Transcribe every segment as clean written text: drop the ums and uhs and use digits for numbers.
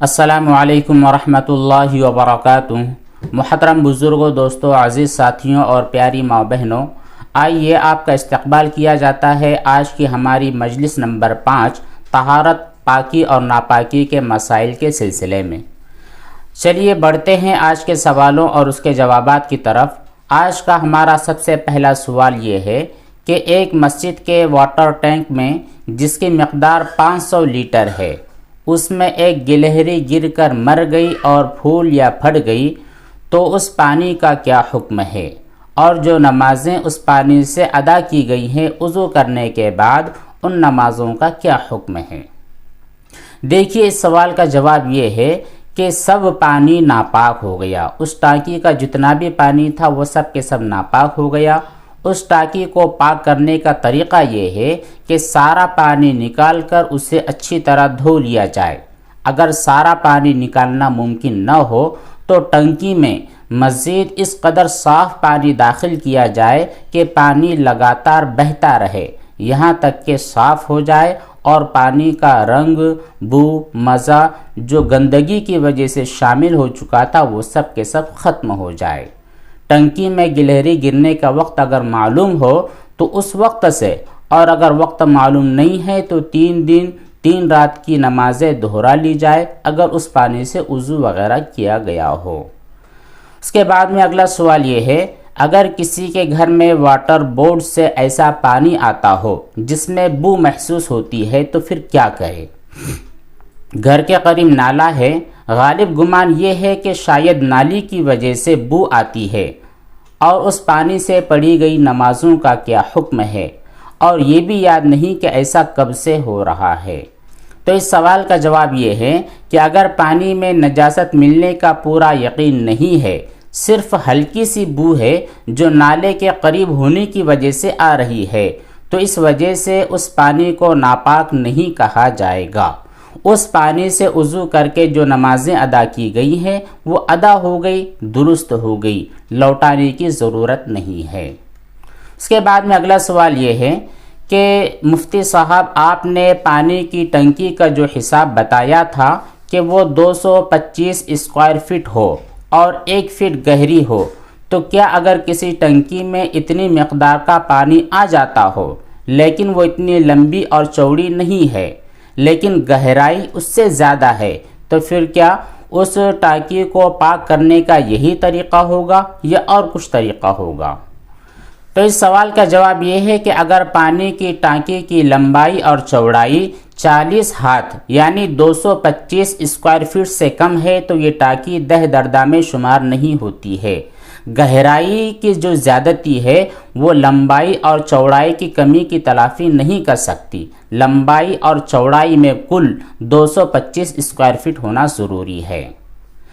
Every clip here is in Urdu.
السلام علیکم ورحمۃ اللہ وبرکاتہ۔ محترم بزرگوں، دوستوں، عزیز ساتھیوں اور پیاری ماں بہنوں، آئیے آپ کا استقبال کیا جاتا ہے آج کی ہماری مجلس نمبر 5 طہارت، پاکی اور ناپاکی کے مسائل کے سلسلے میں۔ چلیے بڑھتے ہیں آج کے سوالوں اور اس کے جوابات کی طرف۔ آج کا ہمارا سب سے پہلا سوال یہ ہے کہ ایک مسجد کے واٹر ٹینک میں جس کی مقدار 500 لیٹر ہے، اس میں ایک گلہری گر کر مر گئی اور پھول یا پھٹ گئی تو اس پانی کا کیا حکم ہے؟ اور جو نمازیں اس پانی سے ادا کی گئی ہیں وضو کرنے کے بعد ان نمازوں کا کیا حکم ہے؟ دیکھیے، اس سوال کا جواب یہ ہے کہ سب پانی ناپاک ہو گیا۔ اس ٹانکی کا جتنا بھی پانی تھا وہ سب کے سب ناپاک ہو گیا۔ اس ٹانکی کو پاک کرنے کا طریقہ یہ ہے کہ سارا پانی نکال کر اسے اچھی طرح دھو لیا جائے۔ اگر سارا پانی نکالنا ممکن نہ ہو تو ٹنکی میں مزید اس قدر صاف پانی داخل کیا جائے کہ پانی لگاتار بہتا رہے، یہاں تک کہ صاف ہو جائے اور پانی کا رنگ، بو، مزہ جو گندگی کی وجہ سے شامل ہو چکا تھا وہ سب کے سب ختم ہو جائے۔ ٹنکی میں گلہری گرنے کا وقت اگر معلوم ہو تو اس وقت سے، اور اگر وقت معلوم نہیں ہے تو 3 دن 3 رات کی نمازیں دہرا لی جائے اگر اس پانی سے وضو وغیرہ کیا گیا ہو۔ اس کے بعد میں اگلا سوال یہ ہے، اگر کسی کے گھر میں واٹر بورڈ سے ایسا پانی آتا ہو جس میں بو محسوس ہوتی ہے تو پھر کیا کرے؟ گھر کے قریب نالا ہے، غالب گمان یہ ہے کہ شاید نالی کی وجہ سے بو آتی ہے، اور اس پانی سے پڑھی گئی نمازوں کا کیا حکم ہے؟ اور یہ بھی یاد نہیں کہ ایسا کب سے ہو رہا ہے۔ تو اس سوال کا جواب یہ ہے کہ اگر پانی میں نجاست ملنے کا پورا یقین نہیں ہے، صرف ہلکی سی بو ہے جو نالے کے قریب ہونے کی وجہ سے آ رہی ہے، تو اس وجہ سے اس پانی کو ناپاک نہیں کہا جائے گا۔ اس پانی سے وضو کر کے جو نمازیں ادا کی گئی ہیں وہ ادا ہو گئی، درست ہو گئی، لوٹانے کی ضرورت نہیں ہے۔ اس کے بعد میں اگلا سوال یہ ہے کہ مفتی صاحب، آپ نے پانی کی ٹنکی کا جو حساب بتایا تھا کہ وہ 225 اسکوائر فٹ ہو اور 1 فٹ گہری ہو، تو کیا اگر کسی ٹنکی میں اتنی مقدار کا پانی آ جاتا ہو لیکن وہ اتنی لمبی اور چوڑی نہیں ہے لیکن گہرائی اس سے زیادہ ہے، تو پھر کیا اس ٹانکی کو پاک کرنے کا یہی طریقہ ہوگا یا اور کچھ طریقہ ہوگا؟ تو اس سوال کا جواب یہ ہے کہ اگر پانی کی ٹانکی کی لمبائی اور چوڑائی 40 ہاتھ یعنی 225 اسکوائر فٹ سے کم ہے تو یہ ٹانکی دہ دردہ میں شمار نہیں ہوتی ہے۔ گہرائی کی جو زیادتی ہے وہ لمبائی اور چوڑائی کی کمی کی تلافی نہیں کر سکتی۔ لمبائی اور چوڑائی میں کل 225 اسکوائر فٹ ہونا ضروری ہے۔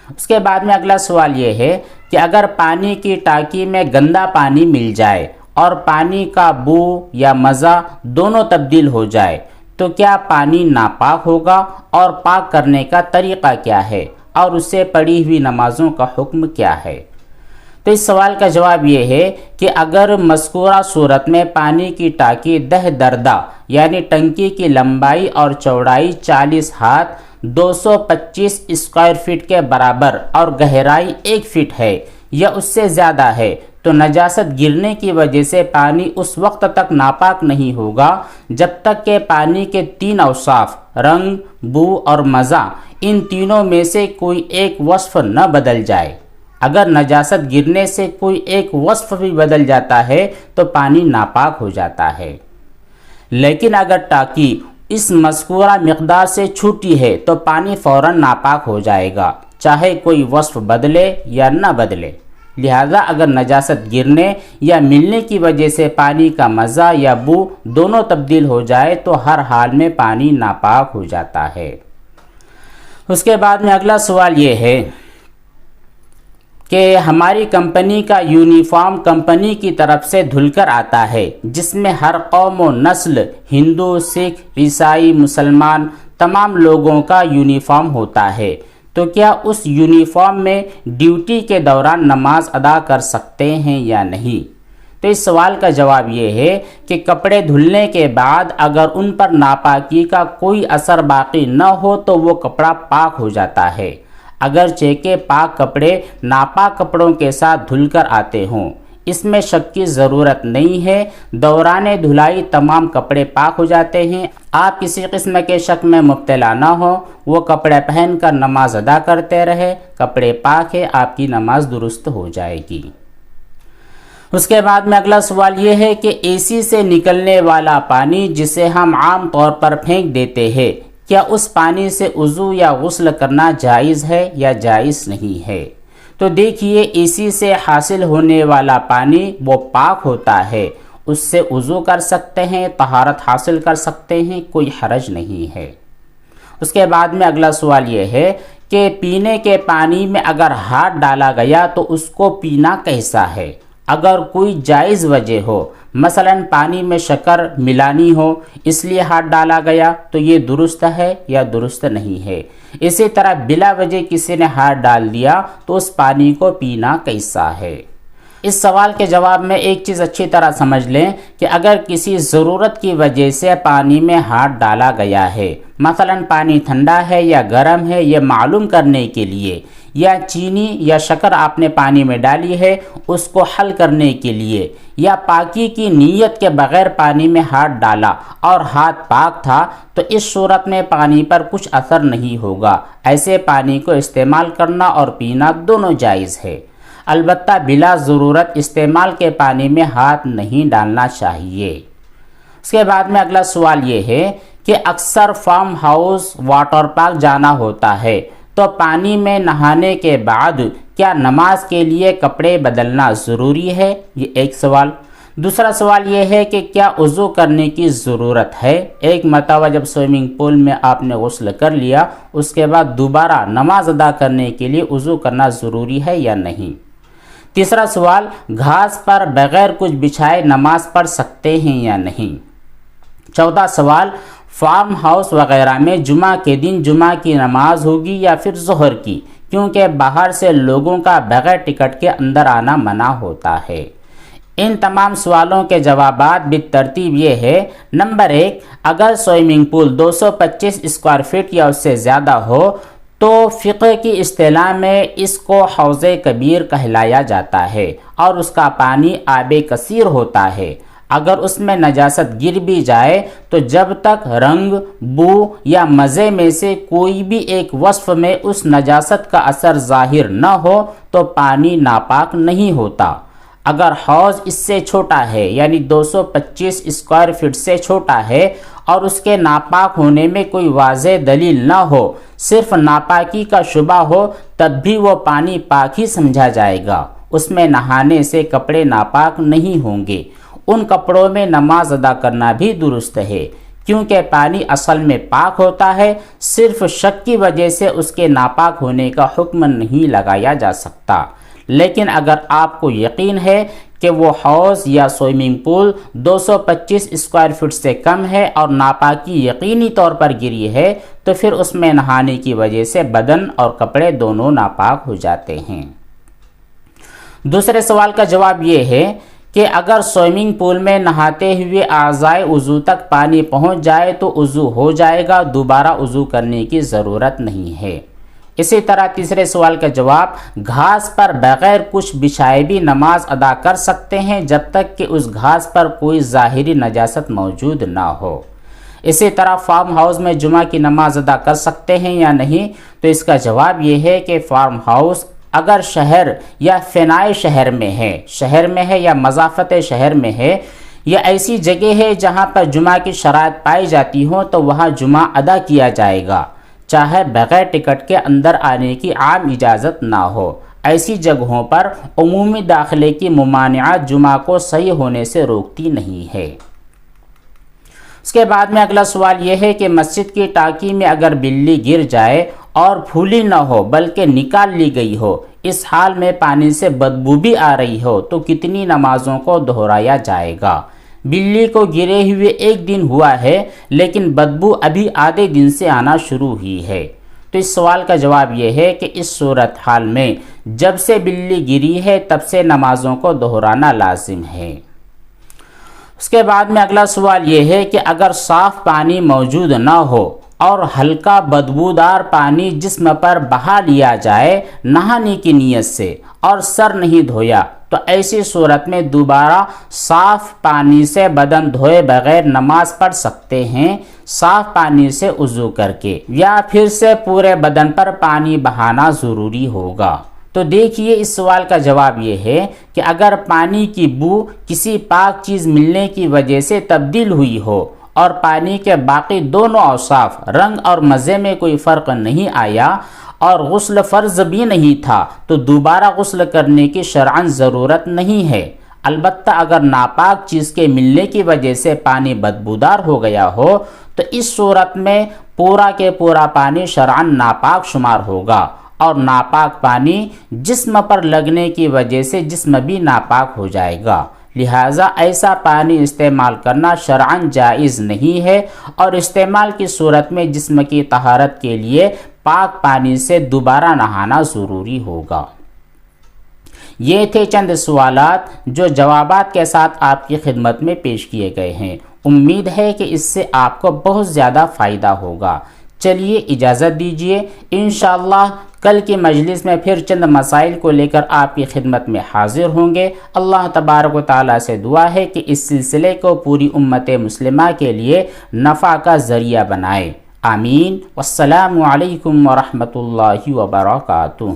اس کے بعد میں اگلا سوال یہ ہے کہ اگر پانی کی ٹانکی میں گندا پانی مل جائے اور پانی کا بو یا مزہ دونوں تبدیل ہو جائے تو کیا پانی ناپاک ہوگا؟ اور پاک کرنے کا طریقہ کیا ہے؟ اور اس سے پڑھی ہوئی نمازوں کا حکم کیا ہے؟ تو اس سوال کا جواب یہ ہے کہ اگر مذکورہ صورت میں پانی کی ٹانکی دہ دردہ یعنی ٹنکی کی لمبائی اور چوڑائی 40 ہاتھ 225 اسکوائر فٹ کے برابر اور گہرائی 1 فٹ ہے یا اس سے زیادہ ہے تو نجاست گرنے کی وجہ سے پانی اس وقت تک ناپاک نہیں ہوگا جب تک کہ پانی کے 3 اوصاف رنگ، بو اور مزہ ان تینوں میں سے کوئی ایک وصف نہ بدل جائے۔ اگر نجاست گرنے سے کوئی ایک وصف بھی بدل جاتا ہے تو پانی ناپاک ہو جاتا ہے، لیکن اگر ٹانکی اس مذکورہ مقدار سے چھوٹی ہے تو پانی فوراً ناپاک ہو جائے گا، چاہے کوئی وصف بدلے یا نہ بدلے۔ لہذا اگر نجاست گرنے یا ملنے کی وجہ سے پانی کا مزہ یا بو دونوں تبدیل ہو جائے تو ہر حال میں پانی ناپاک ہو جاتا ہے۔ اس کے بعد میں اگلا سوال یہ ہے کہ ہماری کمپنی کا یونیفارم کمپنی کی طرف سے دھل کر آتا ہے جس میں ہر قوم و نسل، ہندو، سکھ، عیسائی، مسلمان تمام لوگوں کا یونیفارم ہوتا ہے، تو کیا اس یونیفارم میں ڈیوٹی کے دوران نماز ادا کر سکتے ہیں یا نہیں؟ تو اس سوال کا جواب یہ ہے کہ کپڑے دھلنے کے بعد اگر ان پر ناپاکی کا کوئی اثر باقی نہ ہو تو وہ کپڑا پاک ہو جاتا ہے، اگرچہ کہ پاک کپڑے ناپاک کپڑوں کے ساتھ دھل کر آتے ہوں۔ اس میں شک کی ضرورت نہیں ہے، دوران دھلائی تمام کپڑے پاک ہو جاتے ہیں۔ آپ کسی قسم کے شک میں مبتلا نہ ہو، وہ کپڑے پہن کر نماز ادا کرتے رہے، کپڑے پاک ہے، آپ کی نماز درست ہو جائے گی۔ اس کے بعد میں اگلا سوال یہ ہے کہ اے سی سے نکلنے والا پانی جسے ہم عام طور پر پھینک دیتے ہیں، کیا اس پانی سے وضو یا غسل کرنا جائز ہے یا جائز نہیں ہے؟ تو دیکھیے، اے سی سے حاصل ہونے والا پانی وہ پاک ہوتا ہے، اس سے وضو کر سکتے ہیں، طہارت حاصل کر سکتے ہیں، کوئی حرج نہیں ہے۔ اس کے بعد میں اگلا سوال یہ ہے کہ پینے کے پانی میں اگر ہاتھ ڈالا گیا تو اس کو پینا کیسا ہے؟ اگر کوئی جائز وجہ ہو، مثلا پانی میں شکر ملانی ہو اس لیے ہاتھ ڈالا گیا، تو یہ درست ہے یا درست نہیں ہے؟ اسی طرح بلا وجہ کسی نے ہاتھ ڈال دیا تو اس پانی کو پینا کیسا ہے؟ اس سوال کے جواب میں ایک چیز اچھی طرح سمجھ لیں کہ اگر کسی ضرورت کی وجہ سے پانی میں ہاتھ ڈالا گیا ہے، مثلا پانی ٹھنڈا ہے یا گرم ہے، یہ معلوم کرنے کے لیے، یا چینی یا شکر آپ نے پانی میں ڈالی ہے اس کو حل کرنے کے لیے، یا پاکی کی نیت کے بغیر پانی میں ہاتھ ڈالا اور ہاتھ پاک تھا، تو اس صورت میں پانی پر کچھ اثر نہیں ہوگا۔ ایسے پانی کو استعمال کرنا اور پینا دونوں جائز ہے، البتہ بلا ضرورت استعمال کے پانی میں ہاتھ نہیں ڈالنا چاہیے۔ اس کے بعد میں اگلا سوال یہ ہے کہ اکثر فارم ہاؤس واٹر پارک جانا ہوتا ہے، تو پانی میں نہانے کے بعد کیا نماز کے لیے کپڑے بدلنا ضروری ہے؟ یہ ایک سوال۔ دوسرا سوال یہ ہے کہ کیا وضو کرنے کی ضرورت ہے؟ ایک مرتبہ جب سوئمنگ پول میں آپ نے غسل کر لیا، اس کے بعد دوبارہ نماز ادا کرنے کے لیے وضو کرنا ضروری ہے یا نہیں؟ تیسرا سوال، گھاس پر بغیر کچھ بچھائے نماز پڑھ سکتے ہیں یا نہیں؟ چوتھا سوال، فارم ہاؤس وغیرہ میں جمعہ کے دن جمعہ کی نماز ہوگی یا پھر ظہر کی، کیونکہ باہر سے لوگوں کا بغیر ٹکٹ کے اندر آنا منع ہوتا ہے۔ ان تمام سوالوں کے جوابات بالترتیب یہ ہے۔ نمبر 1، اگر سوئمنگ پول 225 اسکوائر فٹ یا اس سے زیادہ ہو تو فقہ کی اصطلاح میں اس کو حوض کبیر کہلایا جاتا ہے اور اس کا پانی آب کثیر ہوتا ہے۔ اگر اس میں نجاست گر بھی جائے تو جب تک رنگ، بو یا مزے میں سے کوئی بھی ایک وصف میں اس نجاست کا اثر ظاہر نہ ہو تو پانی ناپاک نہیں ہوتا۔ اگر حوض اس سے چھوٹا ہے، یعنی 225 اسکوائر فٹ سے چھوٹا ہے اور اس کے ناپاک ہونے میں کوئی واضح دلیل نہ ہو، صرف ناپاکی کا شبہ ہو، تب بھی وہ پانی پاک ہی سمجھا جائے گا۔ اس میں نہانے سے کپڑے ناپاک نہیں ہوں گے، ان کپڑوں میں نماز ادا کرنا بھی درست ہے، کیونکہ پانی اصل میں پاک ہوتا ہے، صرف شک کی وجہ سے اس کے ناپاک ہونے کا حکم نہیں لگایا جا سکتا۔ لیکن اگر آپ کو یقین ہے کہ وہ حوض یا سوئمنگ پول 225 اسکوائر فٹ سے کم ہے اور ناپاکی یقینی طور پر گری ہے، تو پھر اس میں نہانے کی وجہ سے بدن اور کپڑے دونوں ناپاک ہو جاتے ہیں۔ دوسرے سوال کا جواب یہ ہے کہ اگر سوئمنگ پول میں نہاتے ہوئے اعضائے وضو تک پانی پہنچ جائے تو وضو ہو جائے گا، دوبارہ وضو کرنے کی ضرورت نہیں ہے۔ اسی طرح تیسرے سوال کا جواب، گھاس پر بغیر کچھ بچھائے بھی نماز ادا کر سکتے ہیں جب تک کہ اس گھاس پر کوئی ظاہری نجاست موجود نہ ہو۔ اسی طرح فارم ہاؤس میں جمعہ کی نماز ادا کر سکتے ہیں یا نہیں؟ تو اس کا جواب یہ ہے کہ فارم ہاؤس اگر شہر یا فنائے شہر میں ہے یا مضافت شہر میں ہے یا ایسی جگہ ہے جہاں پر جمعہ کی شرائط پائی جاتی ہوں، تو وہاں جمعہ ادا کیا جائے گا، چاہے بغیر ٹکٹ کے اندر آنے کی عام اجازت نہ ہو۔ ایسی جگہوں پر عمومی داخلے کی ممانعت جمعہ کو صحیح ہونے سے روکتی نہیں ہے۔ اس کے بعد میں اگلا سوال یہ ہے کہ مسجد کی ٹانکی میں اگر بلی گر جائے اور پھولی نہ ہو بلکہ نکال لی گئی ہو، اس حال میں پانی سے بدبو بھی آ رہی ہو، تو کتنی نمازوں کو دہرایا جائے گا؟ بلی کو گرے ہوئے ایک دن ہوا ہے لیکن بدبو ابھی آدھے دن سے آنا شروع ہوئی ہے، تو اس سوال کا جواب یہ ہے کہ اس صورت حال میں جب سے بلی گری ہے تب سے نمازوں کو دہرانا لازم ہے۔ اس کے بعد میں اگلا سوال یہ ہے کہ اگر صاف پانی موجود نہ ہو اور ہلکا بدبودار پانی جسم پر بہا لیا جائے نہانے کی نیت سے اور سر نہیں دھویا، تو ایسی صورت میں دوبارہ صاف پانی سے بدن دھوئے بغیر نماز پڑھ سکتے ہیں، صاف پانی سے وضو کر کے، یا پھر سے پورے بدن پر پانی بہانا ضروری ہوگا؟ تو دیکھیے اس سوال کا جواب یہ ہے کہ اگر پانی کی بو کسی پاک چیز ملنے کی وجہ سے تبدیل ہوئی ہو اور پانی کے باقی دونوں اوصاف رنگ اور مزے میں کوئی فرق نہیں آیا اور غسل فرض بھی نہیں تھا، تو دوبارہ غسل کرنے کی شرعاً ضرورت نہیں ہے۔ البتہ اگر ناپاک چیز کے ملنے کی وجہ سے پانی بدبودار ہو گیا ہو تو اس صورت میں پورا کے پورا پانی شرعاً ناپاک شمار ہوگا، اور ناپاک پانی جسم پر لگنے کی وجہ سے جسم بھی ناپاک ہو جائے گا، لہٰذا ایسا پانی استعمال کرنا شرعاً جائز نہیں ہے، اور استعمال کی صورت میں جسم کی طہارت کے لیے پاک پانی سے دوبارہ نہانا ضروری ہوگا۔ یہ تھے چند سوالات جو جوابات کے ساتھ آپ کی خدمت میں پیش کیے گئے ہیں۔ امید ہے کہ اس سے آپ کو بہت زیادہ فائدہ ہوگا۔ چلیے اجازت دیجیے، انشاءاللہ کل کی مجلس میں پھر چند مسائل کو لے کر آپ کی خدمت میں حاضر ہوں گے۔ اللہ تبارک و تعالیٰ سے دعا ہے کہ اس سلسلے کو پوری امت مسلمہ کے لیے نفع کا ذریعہ بنائے، آمین۔ والسلام علیکم ورحمۃ اللہ وبرکاتہ۔